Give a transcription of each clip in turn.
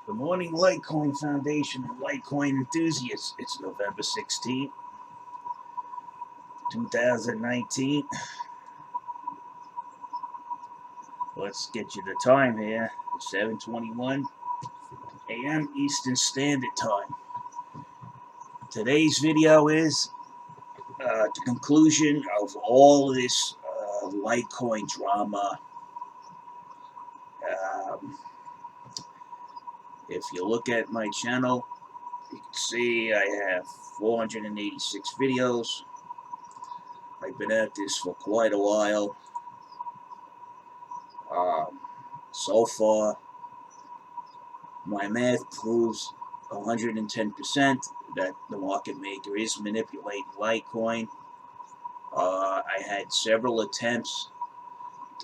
Good morning, Litecoin Foundation and Litecoin enthusiasts. It's November 16th, 2019. Let's get you the time here. It's 7:21 a.m. Eastern Standard Time. Today's video is the conclusion of all this Litecoin drama. If you look at my channel, you can see I have 486 videos. I've been at this for quite a while. So far, my math proves 110% that the market maker is manipulating Litecoin. I had several attempts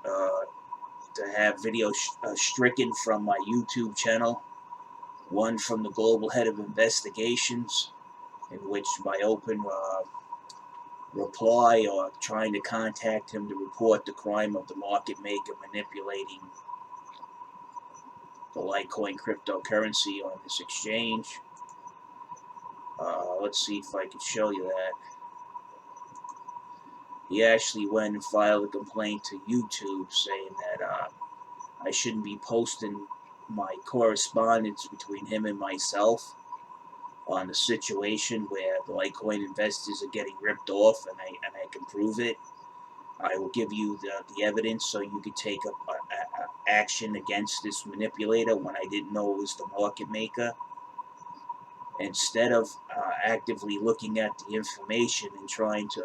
to have videos stricken from my YouTube channel. One from the global head of investigations, in which my open reply or trying to contact him to report the crime of the market maker manipulating the Litecoin cryptocurrency on this exchange. Let's see if I can show you that. He actually went and filed a complaint to YouTube saying that I shouldn't be posting my correspondence between him and myself on the situation where the Litecoin investors are getting ripped off, and I can prove it. I will give you the evidence so you could take up action against this manipulator when I didn't know it was the market maker. Instead of actively looking at the information and trying to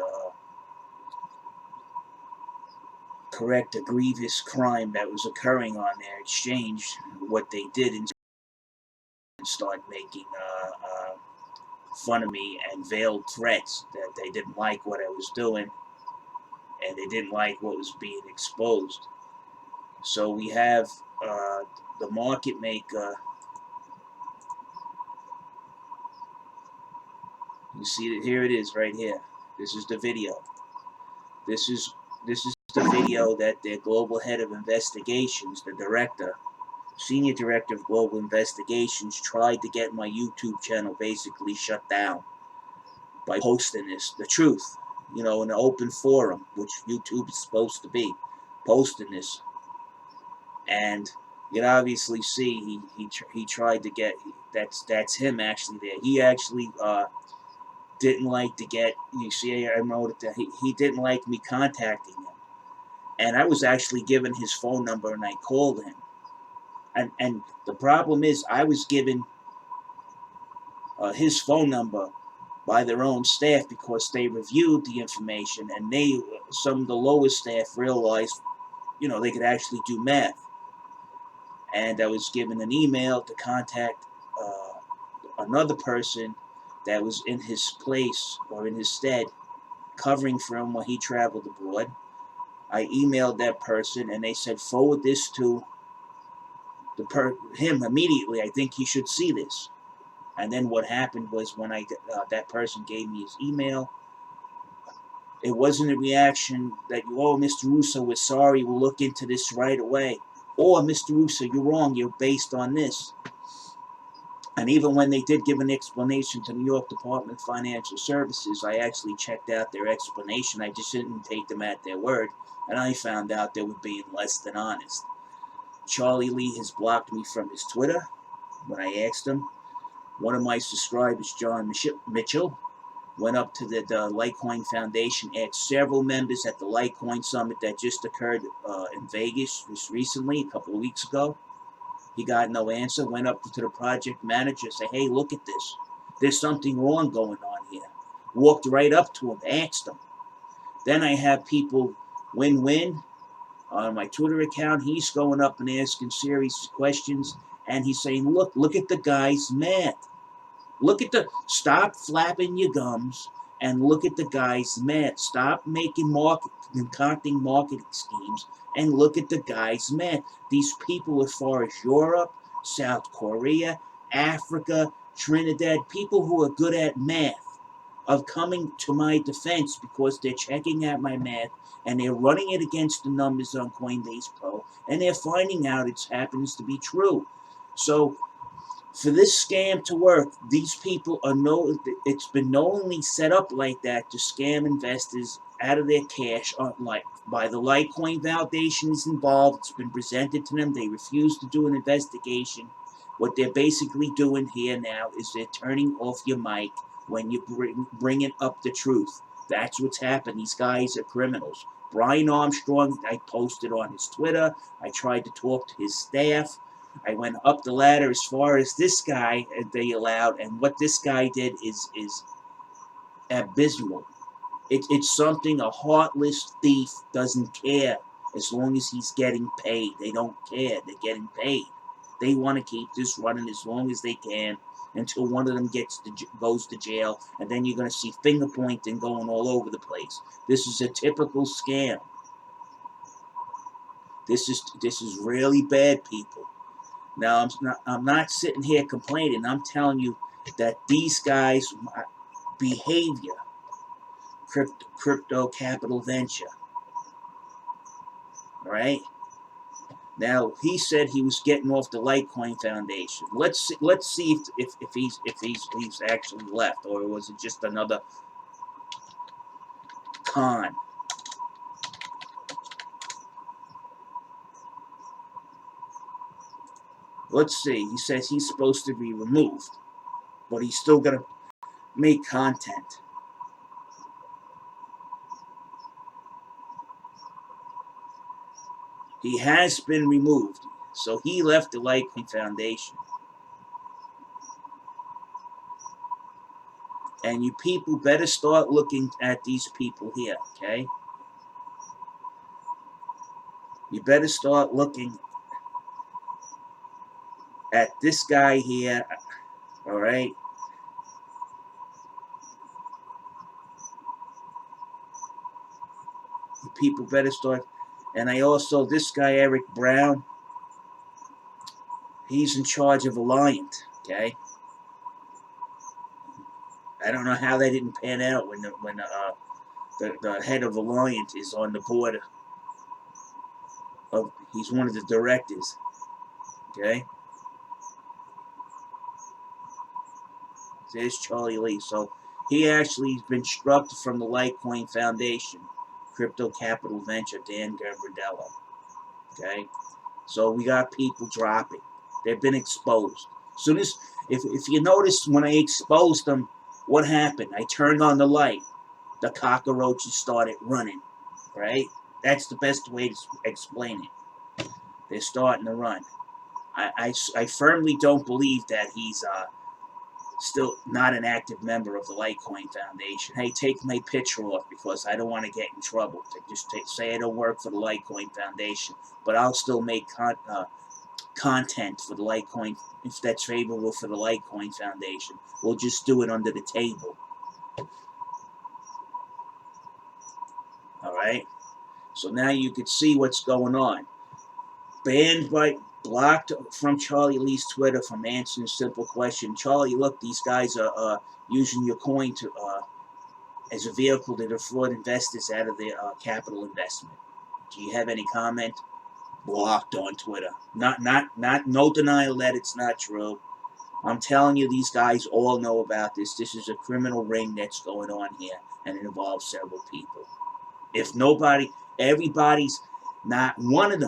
correct a grievous crime that was occurring on their exchange, what they did is start making fun of me and veiled threats that they didn't like what I was doing and they didn't like what was being exposed. So we have the market maker. You see it here. It is right here. This is the video. This is the video that their global head of investigations, the director, senior director of global investigations, tried to get my YouTube channel basically shut down by posting this, the truth, in an open forum, which YouTube is supposed to be, posting this. And you can obviously see he tried to get, that's him actually there. He actually didn't like to get, you see I wrote that he didn't like me contacting him. And I was actually given his phone number and I called him. And the problem is I was given his phone number by their own staff because they reviewed the information, and some of the lower staff realized, they could actually do math. And I was given an email to contact another person that was in his place or in his stead, covering for him while he traveled abroad. I emailed that person and they said forward this to him immediately. I think he should see this. And then what happened was when that person gave me his email, it wasn't a reaction that, oh, Mr. Russo, we're sorry, we'll look into this right away. Or, Mr. Russo, you're wrong, you're based on this. And even when they did give an explanation to New York Department of Financial Services, I actually checked out their explanation. I just didn't take them at their word. And I found out they were being less than honest. Charlie Lee has blocked me from his Twitter when I asked him. One of my subscribers, John Mitchell, went up to the Litecoin Foundation, asked several members at the Litecoin Summit that just occurred in Vegas just recently, a couple of weeks ago. He got no answer, went up to the project manager, said, hey, look at this. There's something wrong going on here. Walked right up to him, asked him. Then I have people, Win-Win, on my Twitter account. He's going up and asking serious questions, and he's saying, look at the guy's math. Stop flapping your gums and look at the guy's math. Stop concocting marketing schemes and look at the guy's math. These people as far as Europe, South Korea, Africa, Trinidad, people who are good at math, are coming to my defense because they're checking out my math and they're running it against the numbers on Coinbase Pro, and they're finding out it happens to be true. So For this scam to work, these people are it's been knowingly set up like that to scam investors out of their cash like by the Litecoin Foundation is involved. It's been presented to them. They refuse to do an investigation. What they're basically doing here now is they're turning off your mic when you bringing up the truth. That's what's happened. These guys are criminals. Brian Armstrong, I posted on his Twitter. I tried to talk to his staff. I went up the ladder as far as this guy they allowed, and what this guy did is abysmal. It's something a heartless thief doesn't care as long as he's getting paid. They don't care. They're getting paid. They want to keep this running as long as they can until one of them goes to jail, and then you're going to see finger pointing going all over the place. This is a typical scam. This is really bad, people. Now, I'm not sitting here complaining. I'm telling you that these guys' behavior, crypto capital venture, all right? Now, he said he was getting off the Litecoin Foundation. Let's see if he's actually left, or was it just another con? Let's see. He says he's supposed to be removed, but he's still gonna make content. He has been removed, so he left the Litecoin Foundation. And you people better start looking at these people here, okay? You better start looking at this guy here, all right? You people better start. And I also, this guy, Eric Brown, he's in charge of Alliant, okay? I don't know how they didn't pan out when the head of Alliant is on the board of, he's one of the directors, okay? There's Charlie Lee. So he actually has been struck from the Litecoin Foundation, Crypto Capital Venture, Dan Gabardella. Okay? So we got people dropping. They've been exposed. Soon as, if you notice, when I exposed them, what happened? I turned on the light. The cockroaches started running. Right? That's the best way to explain it. They're starting to run. I firmly don't believe that he's still not an active member of the Litecoin Foundation. Hey, take my picture off because I don't want to get in trouble. Just say I don't work for the Litecoin Foundation, but I'll still make content for the Litecoin if that's favorable for the Litecoin Foundation. We'll just do it under the table. All right? So now you can see what's going on. Blocked from Charlie Lee's Twitter from answering a simple question. Charlie, look, these guys are using your coin to as a vehicle to defraud investors out of their capital investment. Do you have any comment? Blocked on Twitter. No denial that it's not true. I'm telling you, these guys all know about this. This is a criminal ring that's going on here, and it involves several people. If nobody, everybody's. Not one of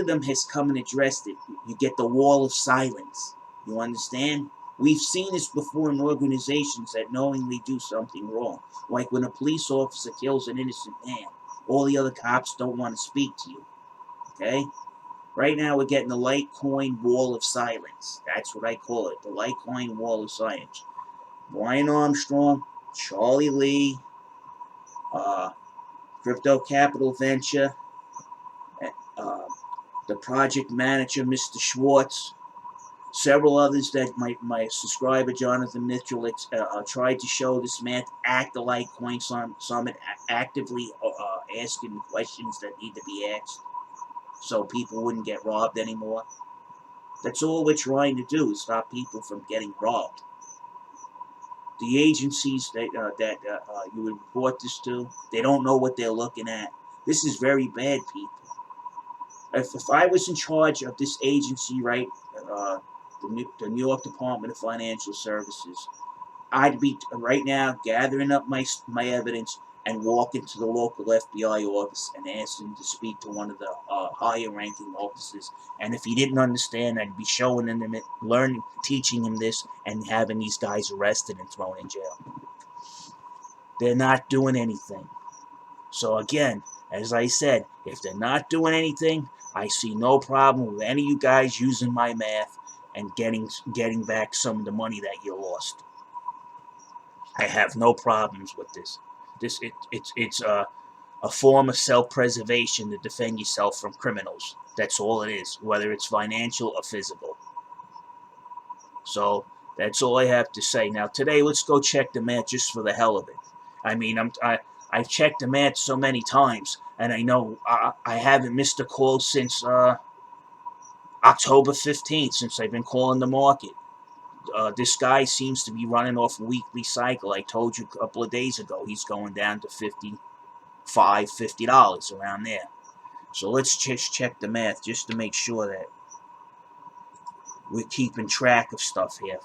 them has come and addressed it. You get the wall of silence. You understand? We've seen this before in organizations that knowingly do something wrong. Like when a police officer kills an innocent man. All the other cops don't want to speak to you. Okay? Right now we're getting the Litecoin wall of silence. That's what I call it. The Litecoin wall of silence. Brian Armstrong, Charlie Lee, Crypto Capital Venture, the project manager, Mr. Schwartz, several others that my subscriber, Jonathan Mitchell, tried to show this man at the Litecoin Summit, actively asking questions that need to be asked so people wouldn't get robbed anymore. That's all we're trying to do, is stop people from getting robbed. The agencies that you would report this to, they don't know what they're looking at. This is very bad, people. If I was in charge of this agency, right, the New York Department of Financial Services. I'd be right now gathering up my evidence and walking to the local FBI office and asking to speak to one of the higher ranking officers. And if he didn't understand, I'd be showing him it, learning, teaching him this, and having these guys arrested and thrown in jail. They're not doing anything. So again, as I said, if they're not doing anything, I see no problem with any of you guys using my math and getting back some of the money that you lost. I have no problems with this. It's a form of self-preservation to defend yourself from criminals. That's all it is, whether it's financial or physical. So that's all I have to say. Now today, let's go check the math just for the hell of it. I mean, I've checked the math so many times, and I know I haven't missed a call since October 15th, since I've been calling the market. This guy seems to be running off a weekly cycle. I told you a couple of days ago he's going down to $50 around there. So let's just check the math just to make sure that we're keeping track of stuff here.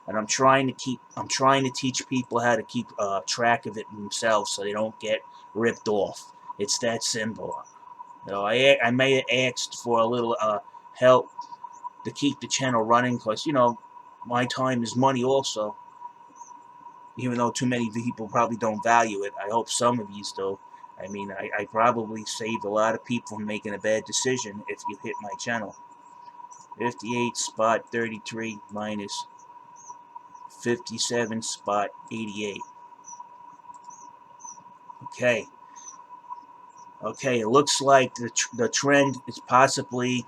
And I'm trying to teach people how to keep track of it themselves so they don't get ripped off. It's that simple. You know, I may have asked for a little help to keep the channel running because, you know, my time is money also. Even though too many people probably don't value it, I hope some of you do. I mean, I probably saved a lot of people from making a bad decision if you hit my channel. 58 spot 33 minus 57 spot 88. Okay. Okay, it looks like the trend is possibly,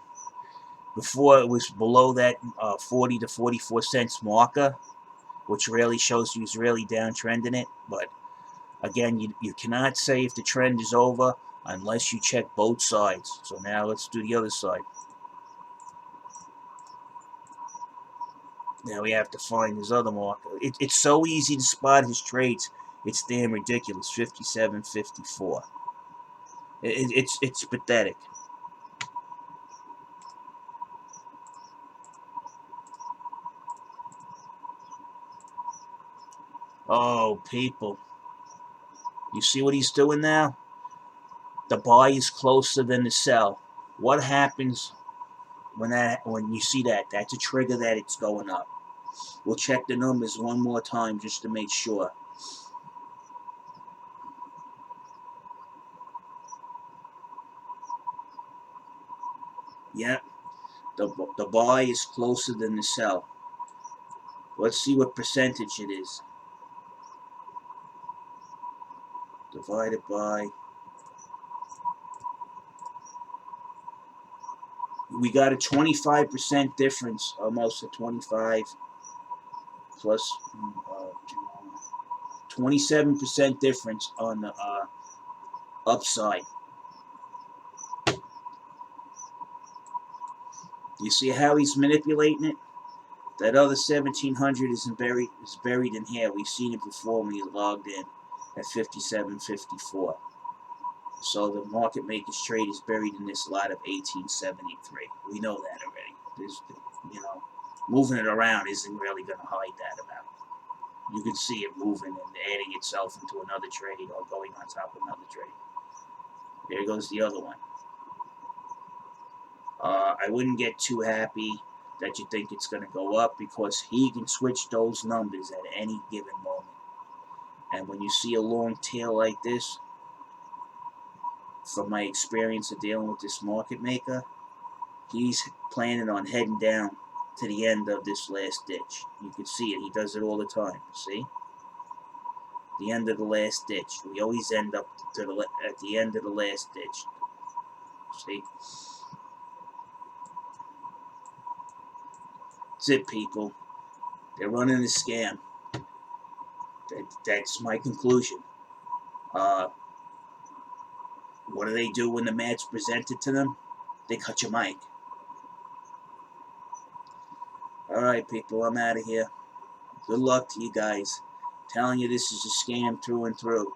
before it was below that 40 to 44 cents marker, which really shows you is really downtrending it. But again, you cannot say if the trend is over unless you check both sides. So now let's do the other side. Now we have to find his other marker. It's so easy to spot his trades. It's damn ridiculous. 57, 54. It's pathetic. Oh, people. You see what he's doing now? The buy is closer than the sell. What happens when you see that? That's a trigger that it's going up. We'll check the numbers one more time just to make sure. Yep, the buy is closer than the sell. Let's see what percentage it is. Divided by, we got a 25% difference, almost a 25 plus 27% difference on the upside. You see how he's manipulating it? That other 1700 is buried in here. We've seen it before when he logged in at 57.54. So the market maker's trade is buried in this lot of 1873. We know that already. There's, you know, moving it around isn't really going to hide that amount. You can see it moving and adding itself into another trade or going on top of another trade. There goes the other one. I wouldn't get too happy that you think it's going to go up because he can switch those numbers at any given moment. And when you see a long tail like this, from my experience of dealing with this market maker, he's planning on heading down to the end of this last ditch. You can see it. He does it all the time. See? The end of the last ditch. We always end up at the end of the last ditch. See? That's it, people. They're running a scam. That's my conclusion. What do they do when the mat's presented to them? They cut your mic. Alright, people, I'm out of here. Good luck to you guys. I'm telling you, this is a scam through and through.